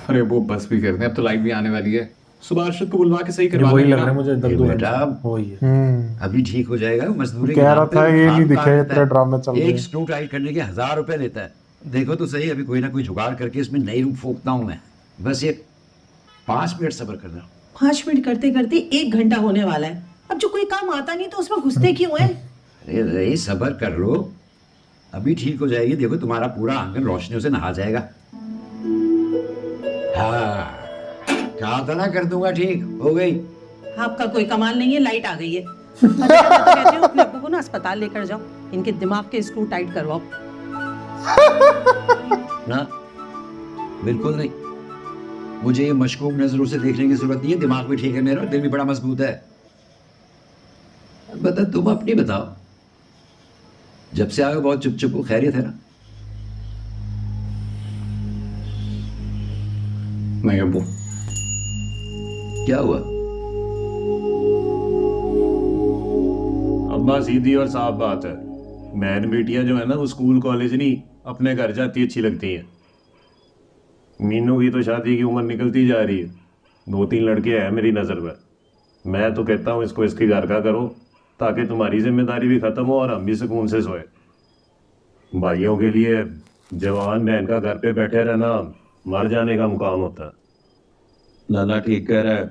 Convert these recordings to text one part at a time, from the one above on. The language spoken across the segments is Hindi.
अरे वो बस भी कर दें, अब तो लाइट भी आने वाली है। सुबह अरशद को बुलवा के सही करवा वही देंगे लग रहा है ना। मुझे ये दद्दू बेटा वही है। अभी ठीक हो जाएगा। मजदूरी कह के रहा नाम था पे ये नहीं फालतू दिखे काम लेता इतने है। ड्रामे चल रहे एक हैं। स्क्रू टाइट करने के 1000 रुपए लेता है। देखो तो सही, अभी कोई ना कोई जुगाड़ करके इसमें नई रूप फूकता हूँ मैं। बस ये 5 मिनट सब्र करना। 5 मिनट करते करते 1 घंटा होने वाला है। अब जो कोई काम आता नहीं तो उसमें घुसते क्यों हैं? अरे रे सब्र कर लो, अभी ठीक हो जाएगी। देखो तुम्हारा पूरा आंगन रोशनियों से नहा जाएगा। हाँ, कहा था ना कर दूंगा, ठीक हो गई। आपका कोई कमाल नहीं है, लाइट आ गई है। मैं तो कहती हूँ अपने अब्बू को ना अस्पताल लेकर जाओ, इनके दिमाग के स्क्रू टाइट करवाओ। ना, बिल्कुल नहीं। मुझे ये मशकूक नजरों से देखने की जरूरत नहीं है। दिमाग भी ठीक है मेरा, दिल भी बड़ा मजबूत है। बता, तुम अपनी बताओ। जब से आए हो बहुत चुप चुप हो, खैरियत है ना? नहीं अब्बू। क्या हुआ? अम्मा सीधी और साफ बात है। बहन बेटियां जो है ना, वो स्कूल कॉलेज नहीं अपने घर जाती अच्छी लगती हैं। मीनू की तो शादी की उम्र निकलती जा रही है। 2-3 लड़के हैं मेरी नज़र में। मैं तो कहता हूँ इसको इसके घर का करो, ताकि तुम्हारी जिम्मेदारी भी खत्म हो और हम भी सुकून से सोए। भाइयों के लिए जवान बहन का घर पे बैठे रहना मर जाने का मुकाम होता है। लाला ठीक कह रहा है।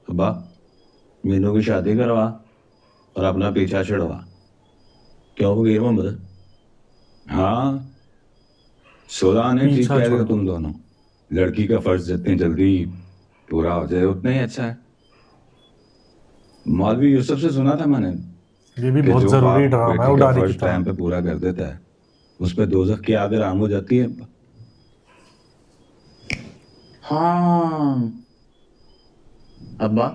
अब्बा, मीनू की शादी करवा और अपना पीछा छुड़वा। क्यों वीर मोहम्मद? हाँ, सोदा ने ठीक पीछा कह रहे हो छोड़ तुम दोनों। लड़की का फर्ज जितनी जल्दी पूरा हो जाए उतना ही अच्छा है। मौलवी यूसुफ से सुना था मैंने ये भी कि बहुत जो जरूरी बाप ड्रामा है बेटी का उड़ाने की फर्ज टाइम तरह। पे पूरा कर देता है, उस पर दोजख की आग आराम हो जाती है। हाँ अब्बा,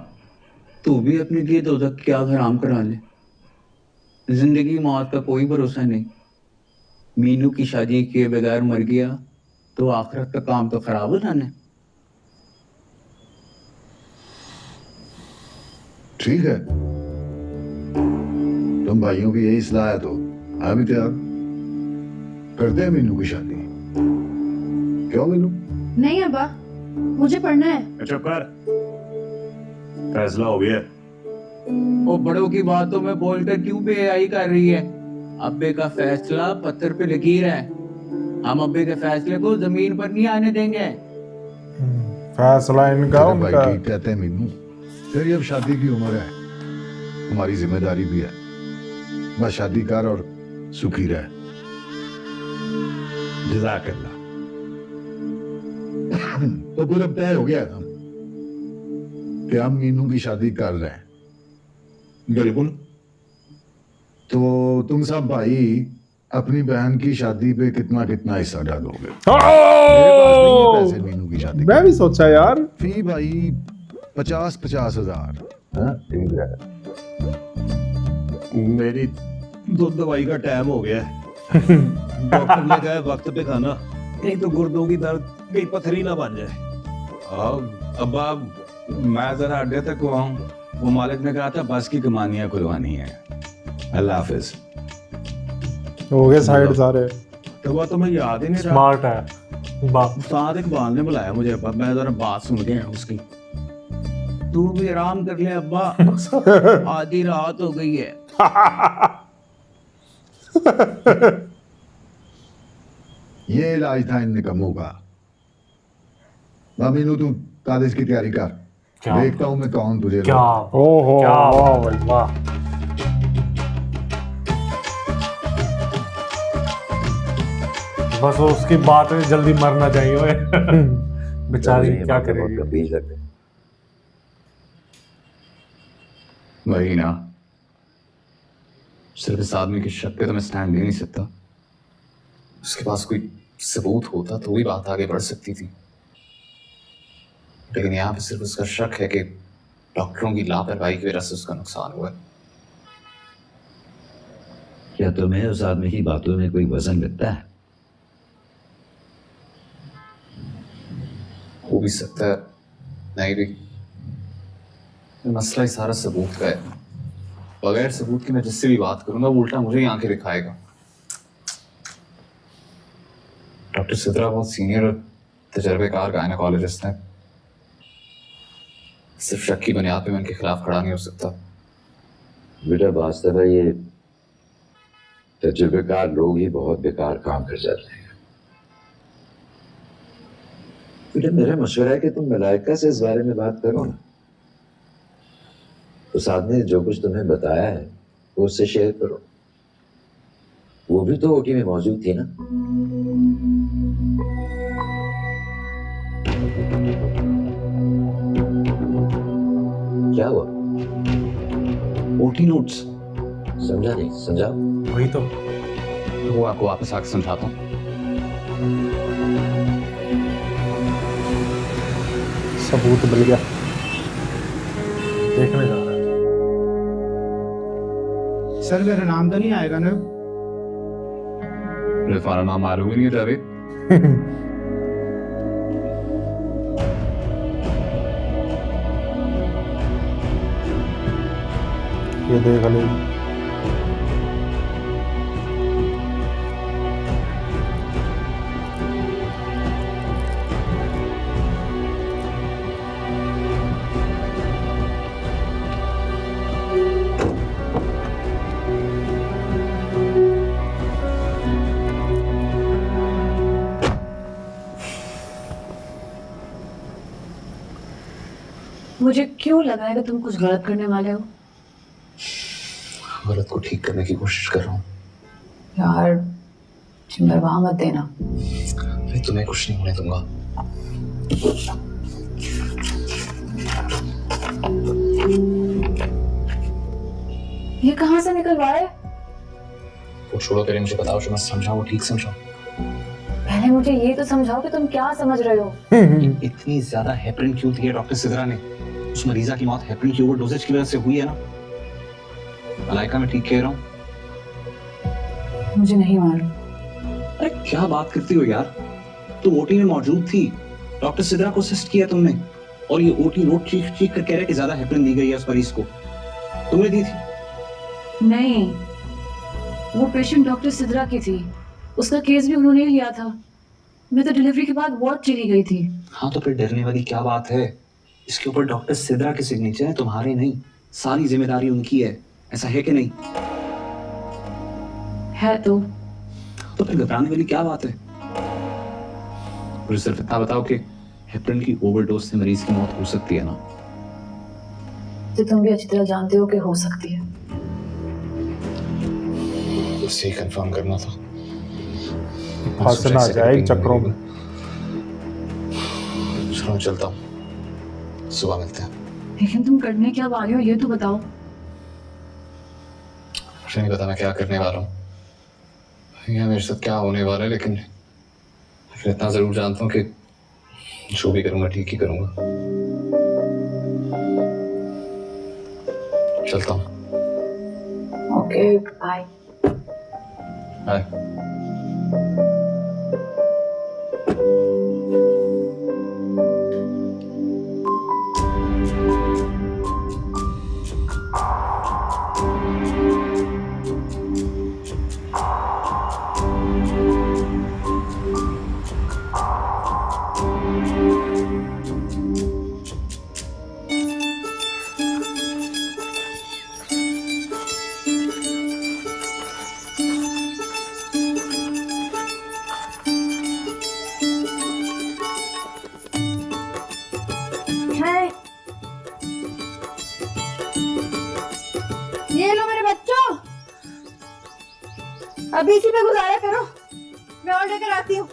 तू भी अपने लिए दोजख की आग हराम करा ले। जिंदगी मौत का कोई भरोसा नहीं। मीनू की शादी किए बगैर मर गया तो आखिरत का काम तो खराब हो जाना है। ठीक है, तुम भाइयों की यही सलाह है तो हाँ भी तैयार। करते हैं मीनू की शादी। क्यों मीनू? नहीं अब्बा, मुझे पढ़ना है। चुप कर, फैसला हो गया। वो बड़ों की बातों में बोलकर क्यों बेहयाई कर रही है? अब्बे का फैसला पत्थर पे लकीर है। हम अब्बे के फैसले को जमीन पर नहीं आने देंगे। फैसला इनका तेरे भाई उनका। ठीक कहते हैं मीनू, तेरी अब शादी की उम्र है, तुम्हारी जिम्मेदारी भी है। बस शादी कर और सुखी रह। जज़ाकल्लाह। तो फिर अब तय हो गया ना कि हम मीनू की शादी कर रहे हैं। बिल्कुल। तो तुम सब भाई अपनी बहन की शादी पे कितना कितना हिस्सा डालोगे? मेरे पास नहीं है पैसे मीनू की शादी मैं भी सोचा यार। फी भाई 50-50 हजार। हाँ, ठीक है। मेरी दूध दवाई का टाइम हो गया है। डॉक्टर ने कहा है वक्त पे खाना, नहीं तो गुर्दों की दर्द कहीं पथरी ना बन जाए। अब्बा, मैं जरा अड्डे तक हुआ हूँ। वो मालिक ने कहा था बस की कमानियां खुलवानी है। अल्लाह हाफिज। हो गए साइड सारे। तो वो तो मैं याद ही नहीं रहा। स्मार्ट है बाप। उस्ताद इकबाल ने बुलाया मुझे अब्बा, मैं जरा बात सुन के आया उसकी। तू भी आराम कर ले अब्बा, आधी रात हो गई है। ये इलाज था इन निकम्मों का। मीनू तू कॉलेज की तैयारी कर, क्या? देखता हूँ मैं कौन तुझे क्या? ओहो, वाह भाई वाह। बस उसकी बात में जल्दी मरना चाहिए ओए। बेचारी क्या करेगी। वही ना, सिर्फ इस आदमी के शक पे तो मैं स्टैंड ले नहीं सकता। उसके पास कोई सबूत होता तो ही बात आगे बढ़ सकती थी, लेकिन यहाँ पे सिर्फ उसका शक है कि डॉक्टरों की लापरवाही की वजह से उसका नुकसान हुआ है। क्या तुम्हें उस आदमी की बातों में कोई वजन लगता है? हो भी सकता है, नहीं भी। मसला ही सारा सबूत का है। बगैर सबूत के मैं जिससे भी बात करूंगा वो उल्टा मुझे ही आंखें दिखाएगा। डॉक्टर सिद्रा बहुत सीनियर और तजर्बेकार गायनेकोलॉजिस्ट है, सिर्फ शक की बुनियाद पे मैं उनके खिलाफ खड़ा नहीं हो सकता। बेटा वास्तव है ये तजुर्बेकार लोग ही बहुत बेकार काम कर जाते हैं। बेटा मेरा मशवरा है कि तुम मलाइका से इस बारे में बात करो ना। उस आदमी ने जो कुछ तुम्हें बताया है वो उससे शेयर करो। वो भी तो ओटी में मौजूद थी ना। क्या हुआ? OT notes. समझा नहीं, समझाओ। वही तो। वो आपको वापस आके समझाता हूँ। सबूत मिल गया, देखने जा रहा है। सर मेरा नाम तो नहीं आएगा ना? तुम्हारा नाम मालूम ही नहीं है जावेद। ये देख ले, मुझे क्यों लग रहा है कि तुम कुछ गलत करने वाले हो? गलत को ठीक करने की कोशिश कर रहा हूँ। यार चिंबरवा मत देना। अरे तुम्हें कुछ नहीं होने दूंगा। ये कहाँ से निकलवा है? वो छोड़ो, पहले मुझे बताओ जो मैं समझाऊँ वो ठीक समझाऊँ। पहले मुझे ये तो समझाओ कि तुम क्या समझ रहे हो। इतनी ज्यादा हेपरिन क्यों दी है डॉक्टर सिद्रा ने? उस मरीजा की मौत हेपरिन की ओवरडोजेज की वजह से हुई है ना? मलाइका मैं ठीक कह रहा हूँ? मुझे नहीं मालूम। अरे क्या बात करती हो यार, तुम ओटी में मौजूद थी, डॉक्टर सिद्रा को असिस्ट किया तुमने, और ये ओटी नोट चीख चीख कर कह रहा है कि ज्यादा हेपरिन दी गई है उस मरीज को। तुमने दी थी? नहीं, वो पेशेंट डॉक्टर सिद्रा की थी, उसका केस भी उन्होंने ही लिया था। मैं तो डिलीवरी के बाद वार्ड चली गई थी। हाँ तो फिर डरने वाली क्या बात है? इसके ऊपर डॉक्टर सिद्रा के सिग्नेचर है, तुम्हारे नहीं। सारी जिम्मेदारी उनकी है, ऐसा है कि नहीं? है तो फिर घबराने वाली क्या बात है? मुझे सिर्फ इतना बताओ कि हेपरिन की ओवरडोज से मरीज की मौत हो सकती है ना? तो तुम भी अच्छी तरह जानते हो कि हो सकती है। बस यही कंफर्म करना था। फंस ना जाए चक्रों में। चलो चलता हूँ, सुबह मिलते हैं। लेकिन तुम करने क्या वाले हो ये तो बताओ। मुझे नहीं पता मैं क्या करने वाला हूँ या मेरे साथ क्या होने वाला है, लेकिन इतना जरूर जानता हूँ कि जो भी करूँगा ठीक ही करूँगा। चलता हूँ। Okay bye. बाय। ये लो मेरे बच्चों, अभी इसी पे गुजारा करो, मैं और लेकर आती हूँ।